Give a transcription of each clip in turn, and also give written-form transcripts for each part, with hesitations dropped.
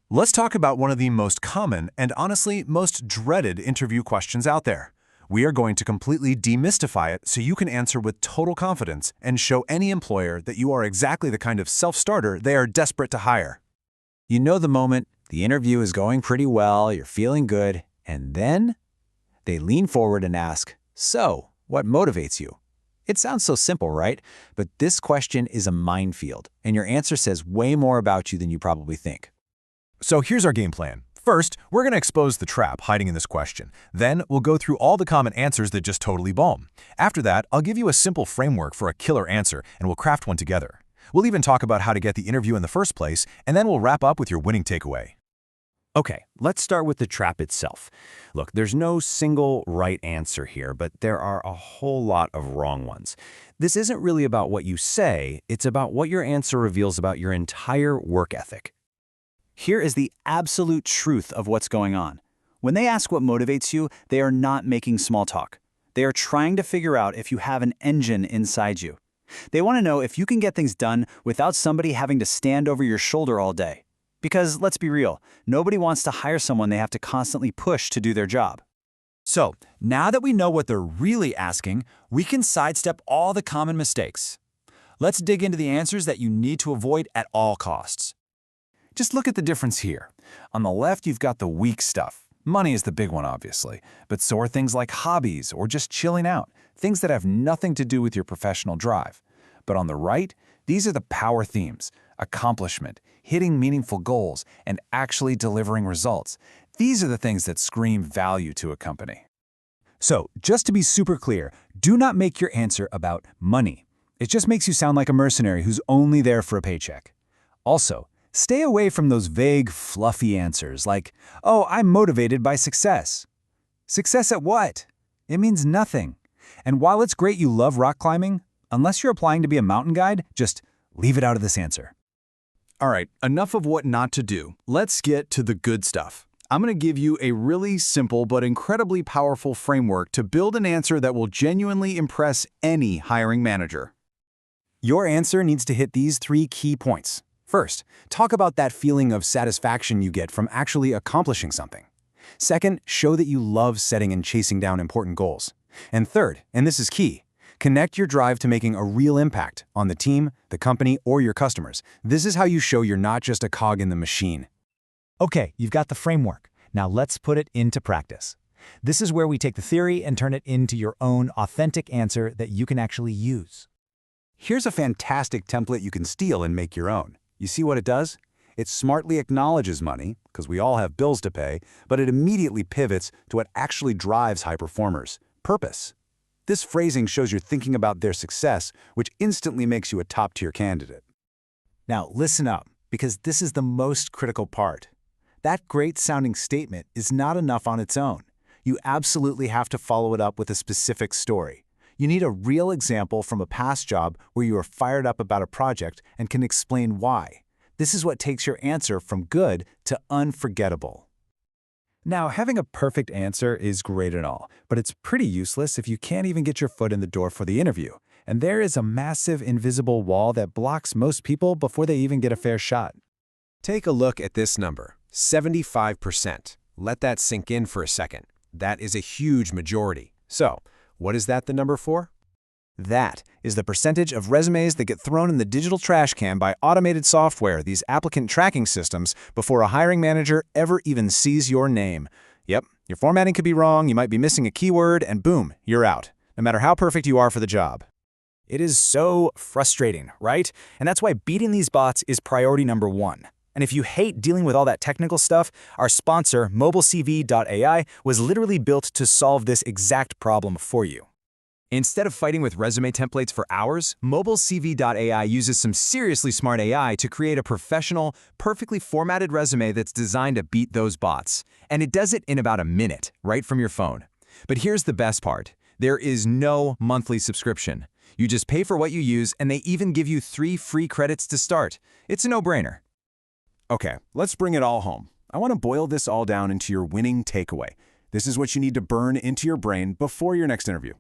Let's talk about one of the most common and honestly most dreaded interview questions out there. We are going to completely demystify it so you can answer with total confidence and show any employer that you are exactly the kind of self-starter they are desperate to hire. You know the moment, the interview is going pretty well, you're feeling good, and then they lean forward and ask, "So, what motivates you?" It sounds so simple, right? But this question is a minefield, and your answer says way more about you than you probably think. So here's our game plan. First, we're going to expose the trap hiding in this question. Then, we'll go through all the common answers that just totally bomb. After that, I'll give you a simple framework for a killer answer, and we'll craft one together. We'll even talk about how to get the interview in the first place, and then we'll wrap up with your winning takeaway. Okay, let's start with the trap itself. Look, there's no single right answer here, but there are a whole lot of wrong ones. This isn't really about what you say, it's about what your answer reveals about your entire work ethic. Here is the absolute truth of what's going on. When they ask what motivates you, they are not making small talk. They are trying to figure out if you have an engine inside you. They want to know if you can get things done without somebody having to stand over your shoulder all day. Because, let's be real, nobody wants to hire someone they have to constantly push to do their job. So, now that we know what they're really asking, we can sidestep all the common mistakes. Let's dig into the answers that you need to avoid at all costs. Just look at the difference here. On the left, you've got the weak stuff. Money is the big one, obviously, but so are things like hobbies or just chilling out, things that have nothing to do with your professional drive. But on the right, these are the power themes: accomplishment, hitting meaningful goals, and actually delivering results. These are the things that scream value to a company. So, just to be super clear, do not make your answer about money. It just makes you sound like a mercenary who's only there for a paycheck. Also, stay away from those vague, fluffy answers like, "Oh, I'm motivated by success." Success at what? It means nothing. And while it's great you love rock climbing, unless you're applying to be a mountain guide, just leave it out of this answer. All right, enough of what not to do. Let's get to the good stuff. I'm going to give you a really simple but incredibly powerful framework to build an answer that will genuinely impress any hiring manager. Your answer needs to hit these 3 key points. First, talk about that feeling of satisfaction you get from actually accomplishing something. Second, show that you love setting and chasing down important goals. And third, and this is key, connect your drive to making a real impact on the team, the company, or your customers. This is how you show you're not just a cog in the machine. Okay, you've got the framework. Now let's put it into practice. This is where we take the theory and turn it into your own authentic answer that you can actually use. Here's a fantastic template you can steal and make your own. You see what it does? It smartly acknowledges money, because we all have bills to pay, but it immediately pivots to what actually drives high performers: purpose. This phrasing shows you're thinking about their success, which instantly makes you a top-tier candidate. Now listen up, because this is the most critical part. That great-sounding statement is not enough on its own. You absolutely have to follow it up with a specific story. You need a real example from a past job where you are fired up about a project and can explain why. This is what takes your answer from good to unforgettable. Now, having a perfect answer is great and all, but it's pretty useless if you can't even get your foot in the door for the interview. And there is a massive invisible wall that blocks most people before they even get a fair shot. Take a look at this number, 75%. Let that sink in for a second. That is a huge majority. So, what is that the number for? That is the percentage of resumes that get thrown in the digital trash can by automated software, these applicant tracking systems, before a hiring manager ever even sees your name. Yep, your formatting could be wrong, you might be missing a keyword, and boom, you're out, no matter how perfect you are for the job. It is so frustrating, right? And that's why beating these bots is priority number 1. And if you hate dealing with all that technical stuff, our sponsor, mobilecv.ai, was literally built to solve this exact problem for you. Instead of fighting with resume templates for hours, mobilecv.ai uses some seriously smart AI to create a professional, perfectly formatted resume that's designed to beat those bots. And it does it in about a minute, right from your phone. But here's the best part. There is no monthly subscription. You just pay for what you use, and they even give you 3 free credits to start. It's a no-brainer. Okay, let's bring it all home. I want to boil this all down into your winning takeaway. This is what you need to burn into your brain before your next interview.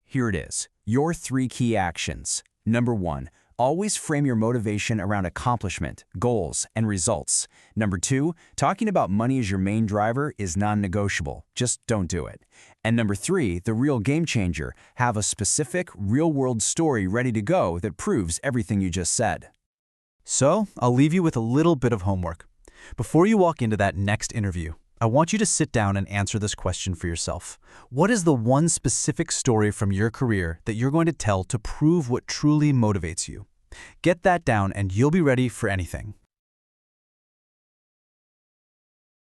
Here it is, your 3 key actions. Number 1, Always frame your motivation around accomplishment, goals, and results. Number 2, talking about money as your main driver is non-negotiable. Just don't do it. And number 3, the real game changer, have a specific, real-world story ready to go that proves everything you just said. So, I'll leave you with a little bit of homework. Before you walk into that next interview, I want you to sit down and answer this question for yourself. What is the one specific story from your career that you're going to tell to prove what truly motivates you? Get that down and you'll be ready for anything.